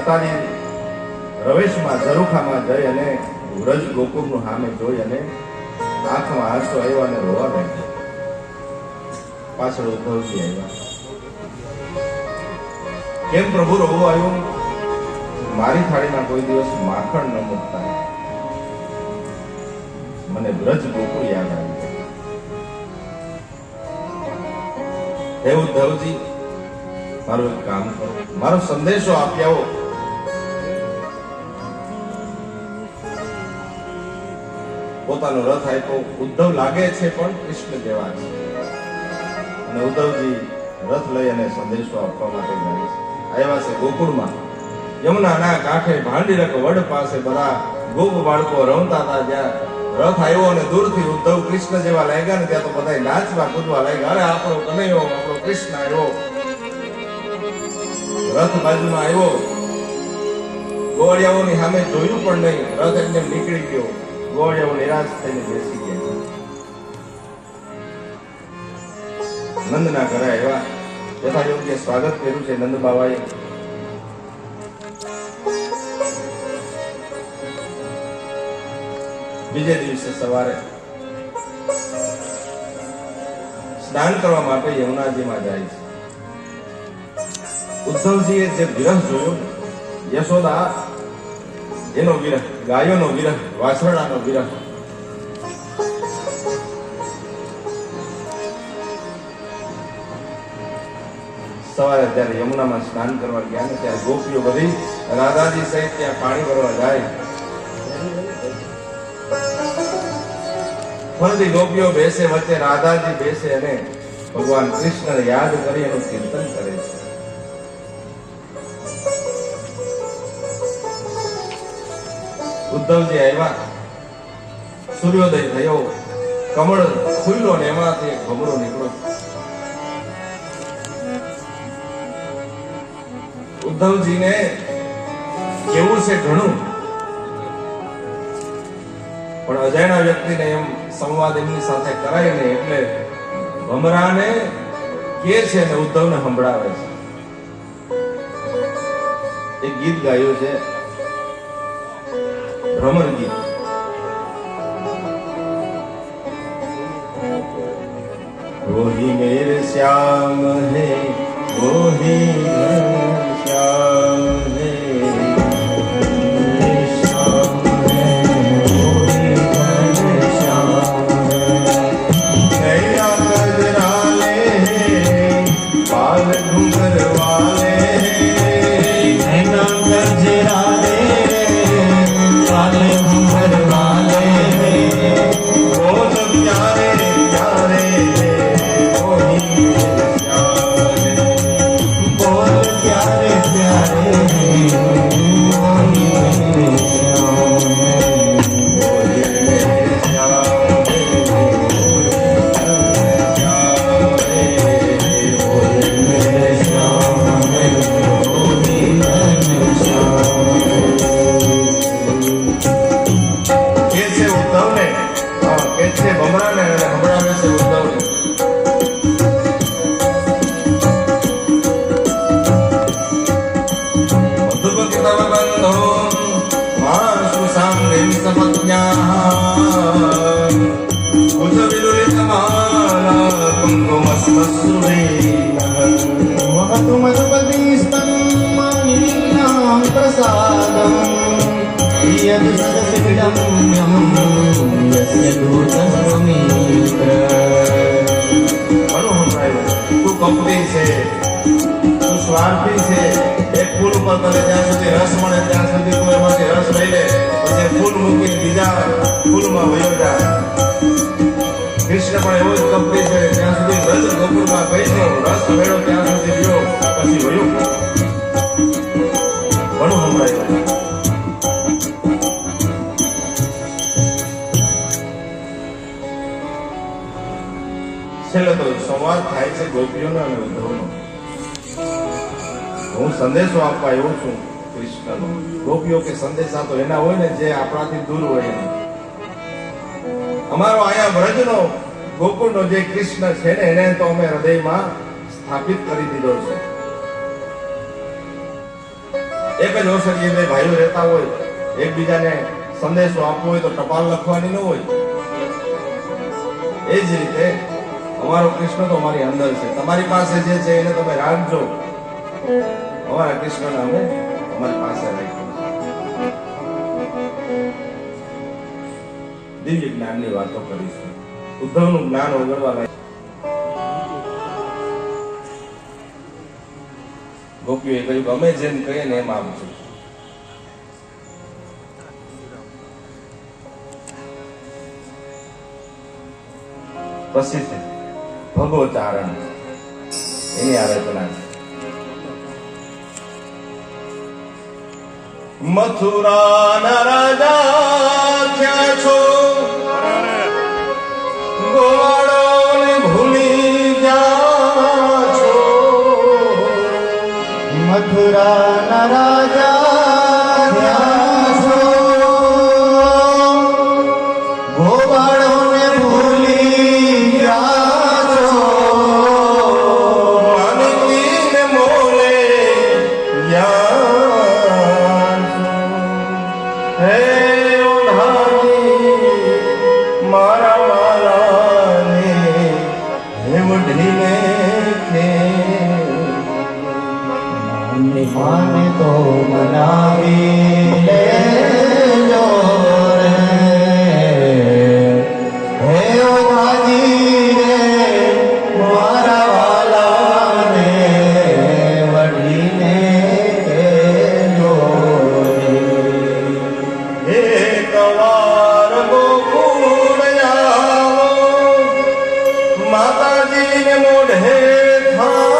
અટારી રવેશમાં ઝરૂખામાં જઈ અને વ્રજ ગોકુળનું સામે જોઈ અને આંખમાં આંસુ આવ્યા અને રોવા બેઠા. પાછળ ઉદ્ધવજી આવ્યા. કેમ પ્રભુ રોવો આવ્યો? મારી થાળીમાં કોઈ દિવસ માખણ ન મૂકતા, મને વ્રજ ગોકુળ યાદ આવી. હે ઉદ્ધવજી, મારું એક કામ કરો, મારો સંદેશો આપી આવો. પોતાનો રથ આપ્યો. ઉદ્ધવ લાગે છે પણ કૃષ્ણ જેવા છે. અને ઉદ્ધવજી રથ લઈ અને સંદેશો આપવા માટે જાય છે. આવ્યા છે ગોકુળમાં. યમુનાના કાંઠે ભાંડીરક વડ પાસે બધા ગોપ બાળકો રમતા હતા. જ્યાં રથ આવ્યો અને દૂરથી ઉદ્ધવ કૃષ્ણ જેવા લાગ્યા ને ત્યાં તો બધા નાચવા કૂદવા લાગ્યા. અરે આપણો કનૈયો, આપણો કૃષ્ણ આવ્યો. રથ બાજુમાં આવ્યો. ગોવાળિયાઓની સામે જોયું પણ નહીં. રથ એમને નીકળી ગયો. ગોવાળિયાઓ નિરાશ થઈને બેસી ગયા. નંદના ઘરે આવ્યા. યથા યોગ્ય સ્વાગત કર્યું છે નંદ બાબાએ. બીજે દિવસે સવારે સ્નાન કરવા માટે યમુનાજીમાં જાય છે. ઉદ્ધવજીએ જે વિરહ જોયો, યશોદા એનો વિરહ, ગાયોનો વિરહ, વાછરડાનો વિરહ. સવારે જ્યારે યમુનામાં સ્નાન કરવા ગયા ને ત્યારે ગોપીઓ બધી રાધાજી સહિત ત્યાં પાણી ભરવા જાય. ફરતી ગોપીઓ બેસે, વચ્ચે રાધાજી બેસે અને ભગવાન કૃષ્ણને યાદ કરી એનું કીર્તન કરે છે. ઉદ્ધવજી આવ્યા. સૂર્યોદય થયો. કમળ ખુલ્લો ને એમાંથી એક ભમરો નીકળ્યો. ઉદ્ધવજીને કેવું છે ઘણું, પણ અજાણ્યા વ્યક્તિને એમ સંવાદ એમની સાથે કરાય ને એટલે ભમરાને કે છે ને ઉદ્ધવને સંભળાવે છે. એક ગીત ગાયું છે, ભ્રમર ગીત. વોહી મેરે શ્યામ હે, વોહી શ્યામ હે, સ્વાર્થી છે. એક ફૂલ ઉપર તને જ્યાં સુધી રસ મળે ત્યાં સુધી તું એમાંથી રસ લઈ લે, પછી ફૂલ મૂકીને બીજા ફૂલમાં વયો જાય. કૃષ્ણ પણ એવો જ કપટી છે. ત્યાં સુધી રસ ગોકુળમાં ગઈ રસ મેળો ત્યાં સુધી રહ્યો, પછી વયો. ઘણું સંભળાયું. છેલ્લે તો સંવાદ થાય છે ગોપીઓનો અને ઉદ્ધવનો. હું સંદેશો આપવા આવ્યો છું કૃષ્ણનો. ગોપીઓ કે સંદેશા તો એના હોય ને જે આપણાથી દૂર હોય એને. અમારો આયા વ્રજનો ગોકુળનો જે કૃષ્ણ છે ને એને તો અમે હૃદયમાં સ્થાપિત કરી દીધો છે. એક જ ઓસરીએ બે ભાઈઓ રહેતા હોય, એકબીજાને સંદેશો આપવો હોય તો ટપાલ લખવાની ન હોય. એ જ રીતે અમારો કૃષ્ણ તો અમારી અંદર છે. તમારી પાસે જે છે એને તમે રાખજો. અમારા કૃષ્ણને અમે અમારી પાસે રાખ્યો. દિવ્ય જ્ઞાનની વાતો કરીશું. ઉદ્ધવનું જ્ઞાન ઓગળવા લાગ્યું. ગોપીઓએ કહ્યું કે અમે જેમ કહીએ ને એમ આપજો. પ્રસિદ્ધ ભગવચારણ એની આ રચના છે. મથુરાના રાજા થયા છો, ગોવાળોને ભૂલી ગયા છો. મથુરાના રાજા થયા છો, ગોવાળોને ભૂલી ગયા છો. માનવીને મોલે ગયા છો. હે ઓઢાની મારા મારાને હે વઢીને કે માને તો મનાવી લેજો રે. હે ઓઘાજી રે મારા વાલાને વઢીને કહેજો રે. એક વાર ગોકુળ આવો, માતાજીને મોઢે થાવો.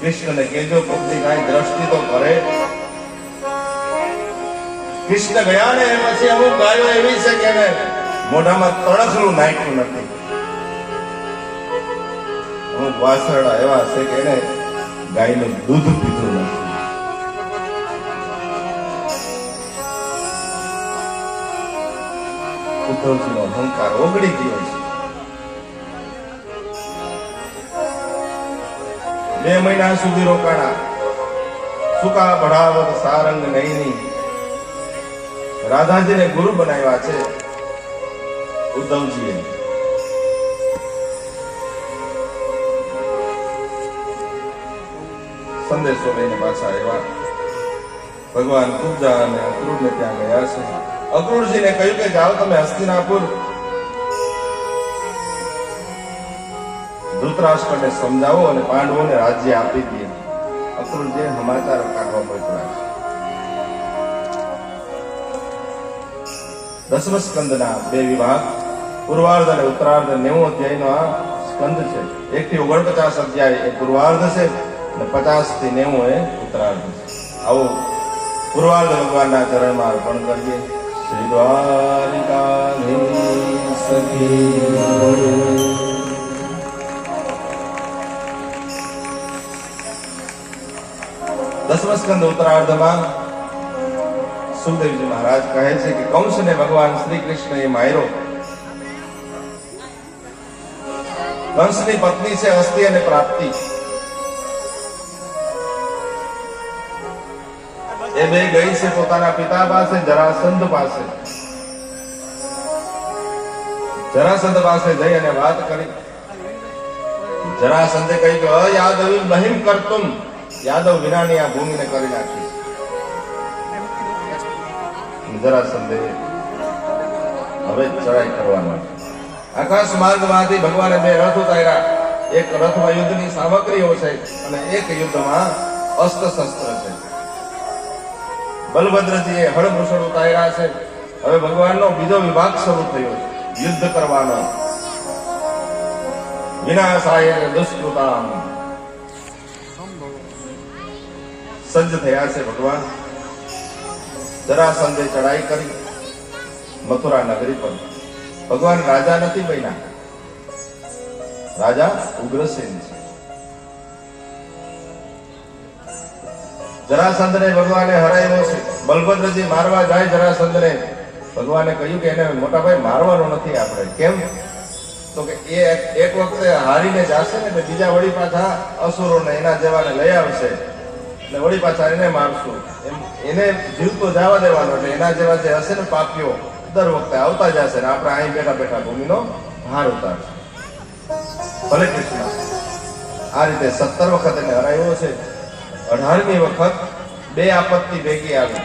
કૃષ્ણને કહેજો ભક્તિ કાંઈ દ્રષ્ટિ તો કરે. કૃષ્ણ ગયા ને પછી અમુક ગાયો એવી છે કે એને મોઢામાં તણખલું નાખ્યું નથી. અમુક વાસરડા એવા છે કે એને ગાયનું દૂધ પીધું નથી. ઉદ્ધવજીનો અહંકાર ઓગળી ગયો છે. 2 મહિના સુધી રોકાણા. સુકા ભણાવત સારંગ નૈની. રાધાજીને ગુરુ બનાવ્યા છે ઉદ્ધવજીએ. સંદેશો લઈને પાછા આવ્યા. ભગવાન કુબ્જા અને અક્રૂરને ત્યાં ગયા છે. અક્રૂરજીને કહ્યું કે જાઓ તમે હસ્તિનાપુર, ધૃતરાષ્ટ્રને સમજાવો અને પાંડવોને રાજ્ય આપી દે. અક્રૂરજીએ સમાચાર કાઢવા મોકલ્યા છે. દસમ સ્કંદના 2 વિભાગ, પૂર્વાર્ધ અને ઉત્તરાર્ધ 90 અધ્યાયનો આ સ્કંદ છે. 1 થી 49 અધ્યાય એ પૂર્વાર્ધ છે અને 50 થી 90 એ ઉત્તરાર્ધ છે. આવો પૂર્વાર્ધ ભગવાનના ચરણમાં અર્પણ કરીએ. શ્રી દ્વારિકાધીશ કી દસમ સ્કંદ ઉત્તરાર્ધમાં સુખદેવજી મહારાજ કહે છે કે કંસને ભગવાન શ્રી કૃષ્ણએ માર્યો. કંસની પત્ની છે અસ્તિ અને પ્રાપ્તિ. એ બે ગઈ છે પોતાના પિતા પાસે, જરાસંધ પાસે. જરાસંધ પાસે જઈ અને વાત કરી. જરાસંધે કહ્યું કે અયાદવી બહિમ કરતુમ, યાદવ વિનાની આ ભૂમિને કરી નાખી. જરાસંધે હવે ચડાઈ કરવાનો. આકાશ માર્ગમાંથી ભગવાને 2 રથ ઉતાર્યા. એક રથમાં યુદ્ધની સામગ્રીઓ છે અને એક યુદ્ધમાં અસ્ત્ર શસ્ત્ર છે. બલભદ્રજીએ હળમૃષળ ઉતાર્યા છે. હવે ભગવાનનો બીજો વિભાગ શરૂ થયો છે, યુદ્ધ કરવાનો. વિનાશાય દુષ્કૃતામ. સજ્જ થયા છે ભગવાન. જરાસંધે ચડાઈ કરી મથુરા નગરી પર. ભગવાન રાજા નથી બન્યા, રાજા ઉગ્રસેન છે. જરાસંધને ભગવાને હરાવ્યો છે. બલભદ્રજી મારવા જાય જરાસંધને. ભગવાને કહ્યું કે એને મોટા ભાઈ મારવાનો નથી આપણે. કેમ? તો કે એ એક વખતે હારીને જશે ને એટલે બીજા વળી પાછા અસુરોને એના જેવાને લઈ આવશે એટલે વળી પાછા એને મારશું. એમ એને જીવતો જવા દેવાનો, એટલે એના જેવા જે હશે ને પાપીઓ દર વખતે આવતા જશે ને આપણે અહીં બેઠા બેઠા ભૂમિનો ભાર ઉતારશું. ભલે કૃષ્ણ. આ રીતે 17 વખત એને હરાવ્યો છે. 18મી વખત બે આપત્તિ ભેગી આવી.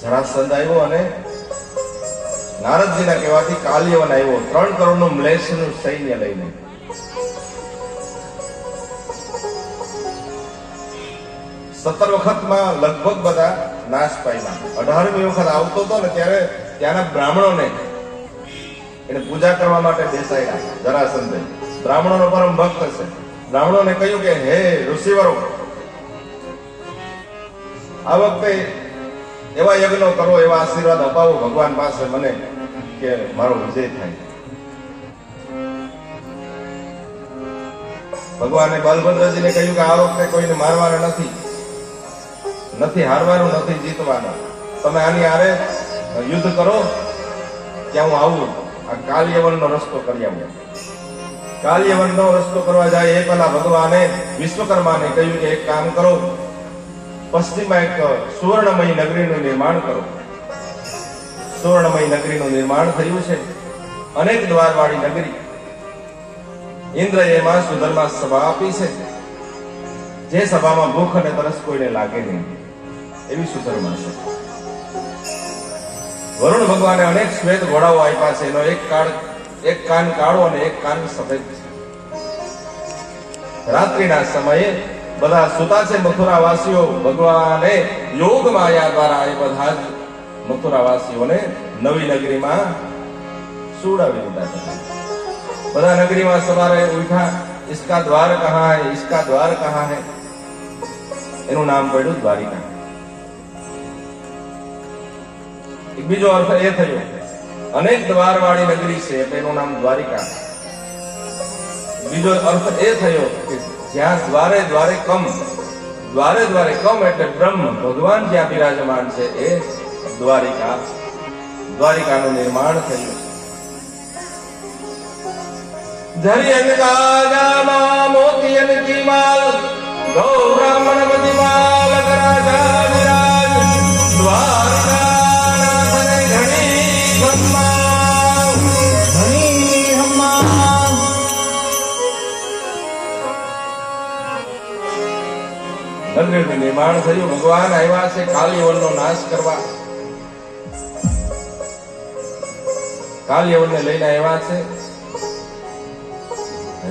જરાસંધ આવ્યો અને નારદજીના કહેવાથી કાલ્યવન આવ્યો 3 કરોડનું મ્લેચ્છનું સૈન્ય લઈને. સત્તર વખતમાં લગભગ બધા નાશ પામ્યા. 18મી વખત આવતો હતો ને ત્યારે ત્યાંના બ્રાહ્મણોને એને પૂજા કરવા માટે બેસાડ્યા. જરાસંધે બ્રાહ્મણોનો પરમ ભક્ત છે. બ્રાહ્મણોને કહ્યું કે હે ઋષિવરો, આ વખતે એવા યજ્ઞો કરો, એવા આશીર્વાદ અપાવો ભગવાન પાસે મને કે મારો વિજય થાય. ભગવાને બલભદ્રજીને કહ્યું કે આ વખતે કોઈને મારવાના નથી, હારવાનું નથી, જીતવાનું. તમે આની હારે યુદ્ધ કરો ત્યાં હું આવું. આ કાલ્યવનનો રસ્તો કરી આવું. કાલ્યવનનો રસ્તો કરવા જાય એ પહેલા ભગવાને વિશ્વકર્માને કહ્યું કે એક કામ કરો, પશ્ચિમમાં એક સુવર્ણમય નગરીનું નિર્માણ કરો. સુવર્ણમય નગરીનું નિર્માણ થયું છે. અનેક દ્વારવાળી નગરી. ઇન્દ્રએ એમાં સુધર્મા સભા આપી છે, જે સભામાં ભૂખ અને તરસ કોઈને લાગે નહીં એવી સુધર્મા સભા. વરુણ ભગવાને અનેક શ્વેત ઘોડાઓ આપ્યા છે. એનો એક કાન કાળો અને એક કાન સફેદ છે. રાત્રિના સમયે બધા સુતા છે મથુરાવાસીઓ. ભગવાને યોગ માયા દ્વારા એ બધા જ મથુરાવાસીઓને નવી નગરીમાં સુવડાવી દીધા છે. બધા નગરીમાં સવારે ઉઠ્યા, इसका द्वार कहाँ है, इसका द्वार कहाँ है. એનું નામ પડ્યું દ્વારિકા. એક બીજો અર્થ એ થયો, અનેક દ્વાર વાળી નગરી છે એટલે એનું નામ દ્વારિકા. બીજો અર્થ એ થયો કે જ્યાં દ્વારે દ્વારે કમ, દ્વારે દ્વારે કમ એટલે બ્રહ્મ ભગવાન જ્યાં બિરાજમાન છે એ દ્વારિકા. દ્વારિકાનું નિર્માણ થયું. ધરિયન કાજામાં મોતિયન કી માલ, ગૌ બ્રાહ્મણ બધી માલ રાજા વિરાજ. દ્વારકા નાથને ઘણી હમ્મા, ઘણી હમ્મા. નગરનું નિર્માણ થયું. ભગવાન આવ્યા છે કાલ્યવનનો નાશ કરવા. કાલ્યવનને લઈને આવ્યા છે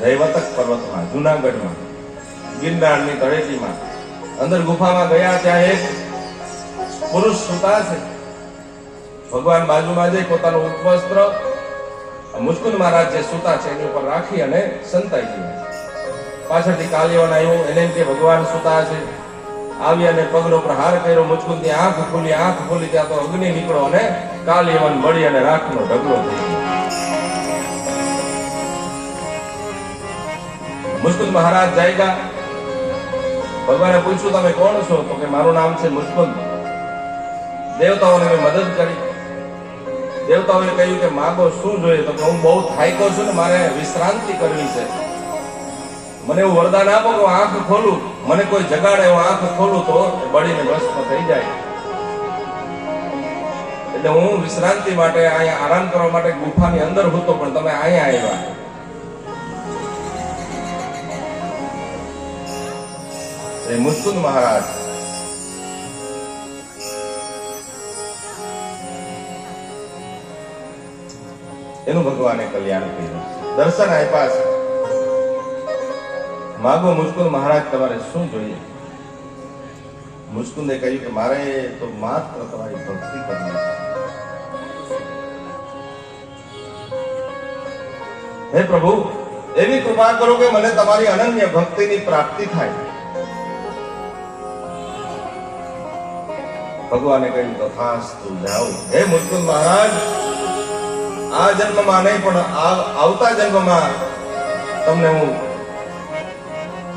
રૈવતક પર્વતમાં, જુનાગઢમાં, ગિરનારની તળેટીમાં. અંદર ગુફામાં ગયા, ત્યાં એક પુરુષ સુતા છે. ભગવાન બાજુમાં જઈ પોતાનું ઉપવસ્ત્ર મુચકુંદ મહારાજ જે સુતા છે એની ઉપર રાખી અને સંતાઈ ગયા. પાછળથી કાલ્યવન આવ્યો, એને એમ કે ભગવાન સુતા છે. આવી અને પગનો પ્રહાર કર્યો. મુચકુંદની આંખ ખોલી ત્યાં તો અગ્નિ નીકળો અને કાલ્યવન મળી અને રાખનો ઢગલો થઈ ગયો. મુચકુંદ મહારાજ જાયગા. ભગવાને પૂછ્યું તમે કોણ છો? તો કે મારું નામ છે મુચકુંદ. દેવતાઓને મેં મદદ કરી. દેવતાઓએ કહ્યું કે માગો શું જોઈએ? તો કે હું બહુ થાક્યો છું ને, મારે વિશ્રાંતિ કરવી છે. મને એવું વરદાન આપો કે આંખ ખોલું, મને કોઈ જગાડે હું આંખ ખોલું તો બળીને ભસ્મ થઈ જાય. એટલે હું વિશ્રાંતિ માટે અહીંયા આરામ કરવા માટે ગુફાની અંદર હતો, પણ તમે અહીંયા આવ્યા. મુચકુંદ મહારાજ એનું ભગવાને કલ્યાણ કર્યું. દર્શન આપ્યા છે. માગો મુસ્કુંદ મહારાજ, તમારે શું જોઈએ? મુસ્કુંદે કહ્યું કે મારે તો માત્ર તમારી ભક્તિ કરવી છે. હે પ્રભુ, એવી કૃપા કરો કે મને તમારી અનન્ય ભક્તિની પ્રાપ્તિ થાય. ભગવાને કહ્યું તથાસ્તુ, જાઓ. હે મુસ્કુંદ મહારાજ, આ જન્મમાં નહીં પણ આવતા જન્મમાં તમને હું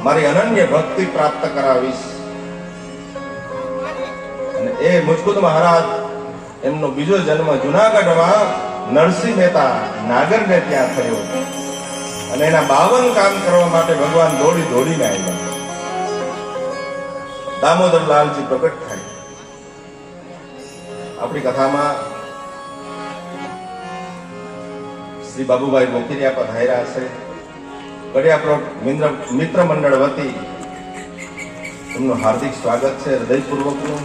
મારી અનન્ય ભક્તિ પ્રાપ્ત કરાવીશ. અને એ મુસ્કુંદ મહારાજ, એમનો બીજો જન્મ જુનાગઢમાં નરસિંહ મહેતા નાગરને ત્યાં થયો અને એના 52 કામ કરવા માટે ભગવાન દોડીને આવ્યા. દામોદર લાલજી પ્રગટ થાય. આપણી કથામાં શ્રી બાબુભાઈ મોખીરિયા પધાર્યા છે. કડિયાપ્લોટ મિત્ર મંડળ વતી એમનું હાર્દિક સ્વાગત છે, હૃદયપૂર્વકનું.